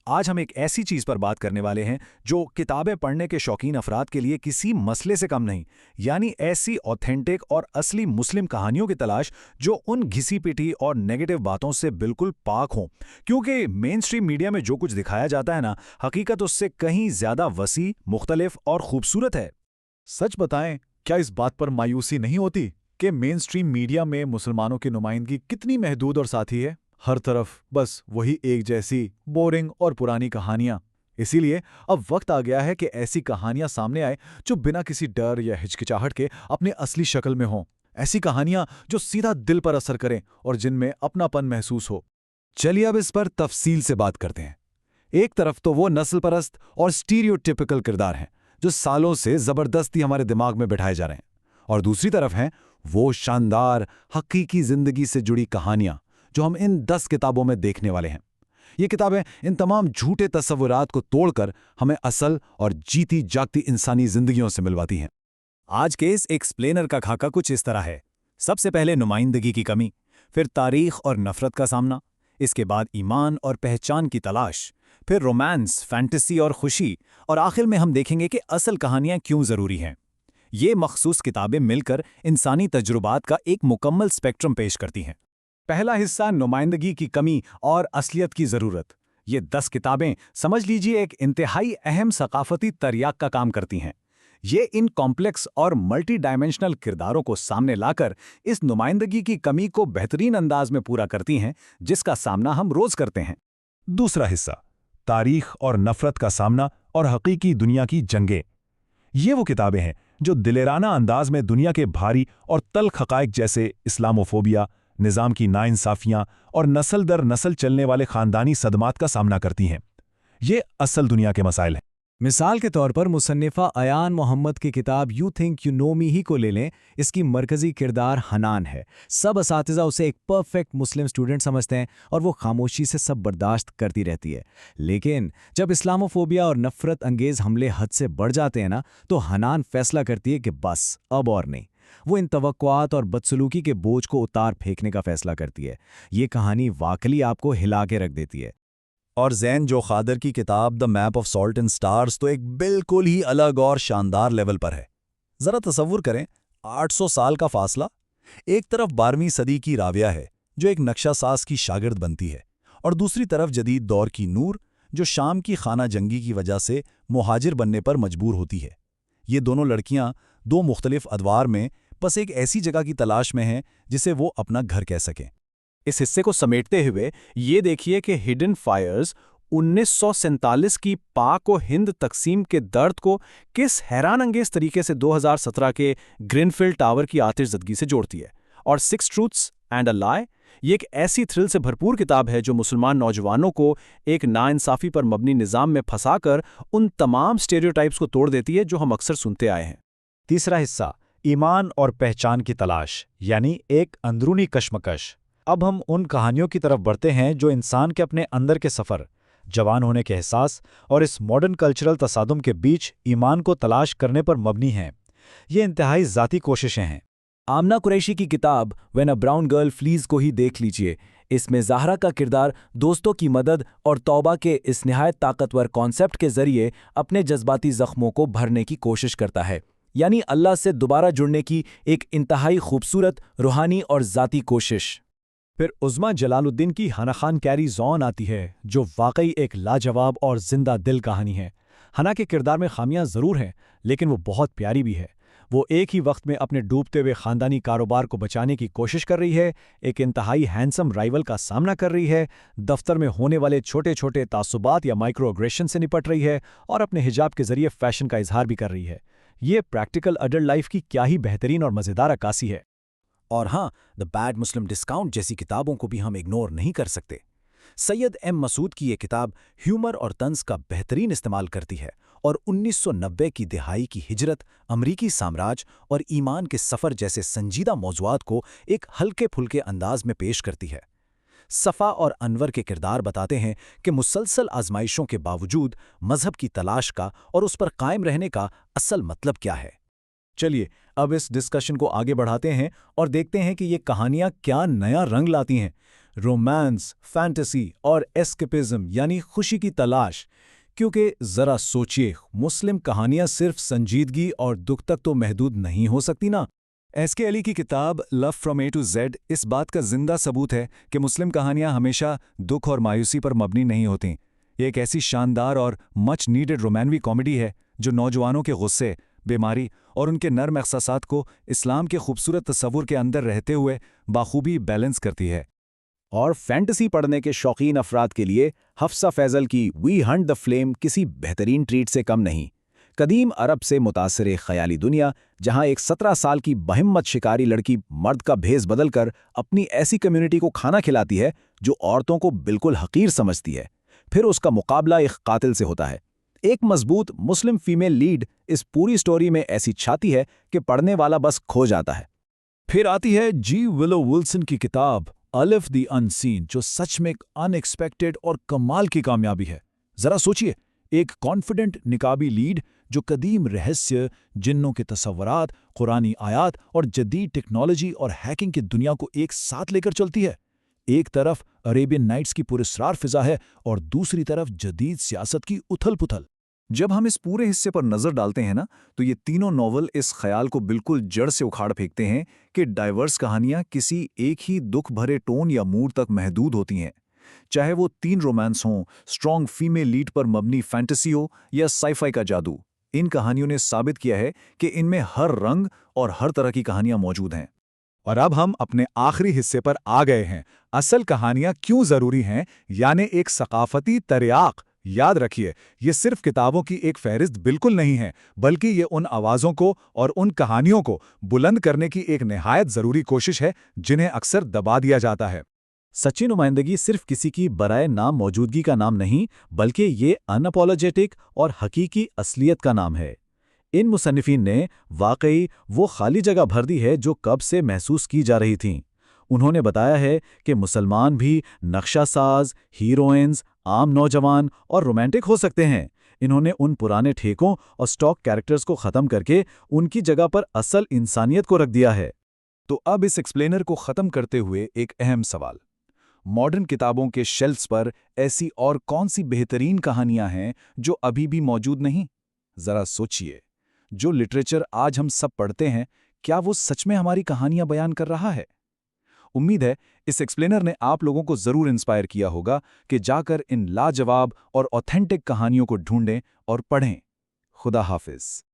आज हम एक ऐसी चीज पर बात करने वाले हैं जो किताबें पढ़ने के शौकीन अफराद के लिए किसी मसले से कम नहीं, यानी ऐसी ऑथेंटिक और असली मुस्लिम कहानियों की तलाश जो उन घिसी पिटी और नेगेटिव बातों से बिल्कुल पाक हों। क्योंकि मेन स्ट्रीम मीडिया में जो कुछ दिखाया जाता है ना, हकीकत उससे कहीं ज्यादा वसी, मुख्तलिफ और खूबसूरत है। सच बताएं, क्या इस बात पर मायूसी नहीं होती कि मेन स्ट्रीम मीडिया में मुसलमानों की नुमाइंदगी कितनी महदूद और साथी है? हर तरफ बस वही एक जैसी बोरिंग और पुरानी कहानियां। इसीलिए अब वक्त आ गया है कि ऐसी कहानियां सामने आए जो बिना किसी डर या हिचकिचाहट के अपने असली शक्ल में हों। ऐसी कहानियां जो सीधा दिल पर असर करें और जिनमें अपनापन महसूस हो। चलिए अब इस पर तफसील से बात करते हैं। एक तरफ तो वो नस्ल परस्त और स्टीरियोटिपिकल किरदार हैं जो सालों से जबरदस्ती हमारे दिमाग में बिठाए जा रहे हैं, और दूसरी तरफ हैं वो शानदार हकीकी जिंदगी से जुड़ी कहानियां जो हम इन 10 किताबों में देखने वाले हैं। ये किताबें इन तमाम झूठे तस्वुरात को तोड़कर हमें असल और जीती जागती इंसानी जिंदगियों से मिलवाती हैं। आज के इस एक्सप्लेनर का खाका कुछ इस तरह है। सबसे पहले नुमाइंदगी की कमी, फिर तारीख और नफरत का सामना, इसके बाद ईमान और पहचान की तलाश, फिर रोमांस, फैंटेसी और खुशी, और आखिर में हम देखेंगे कि असल कहानियां क्यों ज़रूरी हैं। ये मखसूस किताबें मिलकर इंसानी तजुर्बात का एक मुकम्मल स्पेक्ट्रम पेश करती हैं। पहला हिस्सा नुमाइंदगी की कमी और असलियत की ज़रूरत। ये 10 किताबें समझ लीजिए एक इंतहाई अहम सकाफती तरियाक का काम करती हैं। ये इन कॉम्प्लेक्स और मल्टी डायमेंशनल किरदारों को सामने लाकर इस नुमाइंदगी की कमी को बेहतरीन अंदाज में पूरा करती हैं जिसका सामना हम रोज करते हैं। दूसरा हिस्सा, तारीख और नफरत का सामना और हकीकी दुनिया की जंगें। ये वो किताबें हैं जो दिलेराना अंदाज में दुनिया के भारी और तल्ख हक़ाइक़ जैसे इस्लामोफोबिया, निज़ाम की नाइंसाफियां और नस्ल दर नस्ल चलने वाले ख़ानदानी सदमात का सामना करती हैं। ये असल दुनिया के मसाइल हैं। मिसाल के तौर पर मुसन्निफ़ा अयान मोहम्मद की किताब यू थिंक यू नो मी ही को ले लें। इसकी मरकज़ी किरदार हनान है। सब असातिज़ा उसे एक परफेक्ट मुस्लिम स्टूडेंट समझते हैं और वो खामोशी से सब बर्दाश्त करती रहती है। लेकिन जब इस्लामोफोबिया और नफ़रत अंगेज़ हमले हद से बढ़ जाते हैं ना, तो हनान फैसला करती है कि बस अब और नहीं। वो इन तवक्कुआत और बदसलूकी के बोझ को उतार फेंकने का फैसला करती है। ये कहानी वाकई आपको हिला के रख देती है। और ज़ैन जो खादर की किताब the map of salt and stars तो एक बिल्कुल ही अलग और शानदार लेवल पर है। ज़रा तसव्वुर करें, 800 साल का फासला। एक तरफ 12वीं सदी की राविया है जो एक नक्शा साज की शागिर्द बनती है, और दूसरी तरफ जदीद दौर की नूर जो शाम की खाना जंगी की वजह से मुहाजिर बनने पर मजबूर होती है। ये दोनों लड़कियां दो मुख्तलिफ अदवार में बस एक ऐसी जगह की तलाश में हैं जिसे वो अपना घर कह सकें। इस हिस्से को समेटते हुए ये देखिए कि हिडन फायर्स 1947 की पाक और हिंद तकसीम के दर्द को किस हैरान अंगेज तरीके से 2017 के ग्रीनफील्ड टावर की आतिशज़दगी से जोड़ती है। और 6 ट्रूथ्स एंड अ लाई, ये एक ऐसी थ्रिल से भरपूर किताब है जो मुसलमान नौजवानों को एक नाइंसाफ़ी पर मबनी निज़ाम में फंसाकर उन तमाम स्टेरियोटाइप्स को तोड़ देती है जो हम अक्सर सुनते आए हैं। तीसरा हिस्सा, ईमान और पहचान की तलाश, यानी एक अंदरूनी कश्मकश। अब हम उन कहानियों की तरफ बढ़ते हैं जो इंसान के अपने अंदर के सफ़र, जवान होने के एहसास और इस मॉडर्न कल्चरल तसादुम के बीच ईमान को तलाश करने पर मबनी हैं। ये इंतहाई ज़ाती कोशिशें हैं। आमना कुरैशी की किताब when a brown girl fleas को ही देख लीजिए। इसमें ज़हरा का किरदार दोस्तों की मदद और तौबा के इस निहायत ताकतवर कॉन्सेप्ट के ज़रिए अपने जज्बाती ज़ख्मों को भरने की कोशिश करता है, यानी अल्लाह से दोबारा जुड़ने की एक इंतहाई खूबसूरत रूहानी और ज़ाती कोशिश। फिर उज़्मा जलालुद्दीन की हना खान कैरी जॉन आती है जो वाकई एक लाजवाब और जिंदा दिल कहानी है। हना के किरदार में खामियां ज़रूर हैं, लेकिन वो बहुत प्यारी भी है। वो एक ही वक्त में अपने डूबते हुए ख़ानदानी कारोबार को बचाने की कोशिश कर रही है, एक इंतहाई हैंडसम राइवल का सामना कर रही है, दफ्तर में होने वाले छोटे छोटे तासुबात या माइक्रो अग्रेशन से निपट रही है, और अपने हिजाब के ज़रिए फ़ैशन का इजहार भी कर रही है। ये प्रैक्टिकल अडल्ट लाइफ की क्या ही बेहतरीन और मज़ेदार अक्कासी है। और हाँ, द बैड मुस्लिम डिस्काउंट जैसी किताबों को भी हम इग्नोर नहीं कर सकते। सैयद एम मसूद की ये किताब ह्यूमर और तंज का बेहतरीन इस्तेमाल करती है और 1990 की दिहाई की हिजरत, अमरीकी साम्राज्य और ईमान के सफ़र जैसे संजीदा मौज़ूआत को एक हल्के फुल्के अंदाज में पेश करती है। सफ़ा और अनवर के किरदार बताते हैं कि मुसलसल आजमाइशों के बावजूद मजहब की तलाश का और उस पर कायम रहने का असल मतलब क्या है। चलिए अब इस डिस्कशन को आगे बढ़ाते हैं और देखते हैं कि ये कहानियाँ क्या नया रंग लाती हैं। रोमांस, फैंटेसी और एस्केपिज्म यानी खुशी की तलाश। क्योंकि ज़रा सोचिए, मुस्लिम कहानियाँ सिर्फ संजीदगी और दुख तक तो महदूद नहीं हो सकती ना। एस के अली की किताब love from A to Z इस बात का जिंदा सबूत है कि मुस्लिम कहानियां हमेशा दुख और मायूसी पर मबनी नहीं होती। ये एक ऐसी शानदार और मच नीडेड रोमानवी कॉमेडी है जो नौजवानों के गुस्से, बीमारी और उनके नर्म एहसासात को इस्लाम के खूबसूरत तस्वुर के अंदर रहते हुए बाखूबी बैलेंस करती है। और फैंटेसी पढ़ने के शौकीन अफराद के लिए हफ्सा फैजल की वी हंट द फ्लेम किसी बेहतरीन ट्रीट से कम नहीं। कदीम अरब से मुतासिर एक ख्याली दुनिया, जहां एक 17 साल की बहिम्मत शिकारी लड़की मर्द का भेस बदलकर अपनी ऐसी कम्युनिटी को खाना खिलाती है जो औरतों को बिल्कुल हकीर समझती है। फिर उसका मुकाबला एक कातिल से होता है। एक मजबूत मुस्लिम फीमेल लीड इस पूरी स्टोरी में ऐसी छाती है कि पढ़ने वाला बस खो जाता है। फिर आती है जी विलो विल्सन की किताब अलिफ द अनसीन, जो सच में एक अनएक्सपेक्टेड और कमाल की कामयाबी है। जरा सोचिए, एक कॉन्फिडेंट निकाबी लीड जो कदीम रहस्य, जिन्नों के तस्वुरात, कुरानी आयात और जदीद टेक्नोलॉजी और हैकिंग की दुनिया को एक साथ लेकर चलती है। एक तरफ अरेबियन नाइट्स की पुरस्कार फिजा है और दूसरी तरफ जदीद सियासत की उथल पुथल। जब हम इस पूरे हिस्से पर नजर डालते हैं ना, तो ये तीनों नॉवल इस ख्याल को बिल्कुल जड़ से उखाड़ फेंकते हैं कि डाइवर्स कहानियां किसी एक ही दुख भरे टोन या मूड तक महदूद होती हैं। चाहे वो टीन रोमांस हो, स्ट्रॉन्ग फीमेल लीड पर मबनी फैंटेसी हो या साइफाई का जादू, इन कहानियों ने साबित किया है कि इनमें हर रंग और हर तरह की कहानियां मौजूद हैं। और अब हम अपने आखिरी हिस्से पर आ गए हैं, असल कहानियां क्यों जरूरी हैं, यानी एक सकाफती तरियाक। याद रखिए, ये सिर्फ किताबों की एक फहरिस्त बिल्कुल नहीं है, बल्कि ये उन आवाज़ों को और उन कहानियों को बुलंद करने की एक निहायत ज़रूरी कोशिश है जिन्हें अक्सर दबा दिया जाता है। सच्ची नुमाइंदगी सिर्फ किसी की बराए नाम मौजूदगी का नाम नहीं, बल्कि ये अनअपोलोजेटिक और हकीकी असलियत का नाम है। इन मुसन्निफीन ने वाकई वो खाली जगह भर दी है जो कब से महसूस की जा रही थी। उन्होंने बताया है कि मुसलमान भी नक्शासाज, हीरोइंस, आम नौजवान और रोमांटिक हो सकते हैं। इन्होंने उन पुराने ठेकों और स्टॉक कैरेक्टर्स को ख़त्म करके उनकी जगह पर असल इंसानियत को रख दिया है। तो अब इस एक्सप्लेनर को ख़त्म करते हुए एक अहम सवाल, मॉडर्न किताबों के शेल्फ्स पर ऐसी और कौन सी बेहतरीन कहानियां हैं जो अभी भी मौजूद नहीं? ज़रा सोचिए, जो लिटरेचर आज हम सब पढ़ते हैं, क्या वो सच में हमारी कहानियां बयान कर रहा है? उम्मीद है इस एक्सप्लेनर ने आप लोगों को ज़रूर इंस्पायर किया होगा कि जाकर इन लाजवाब और ऑथेंटिक कहानियों को ढूंढें और पढ़ें। खुदा हाफिज़।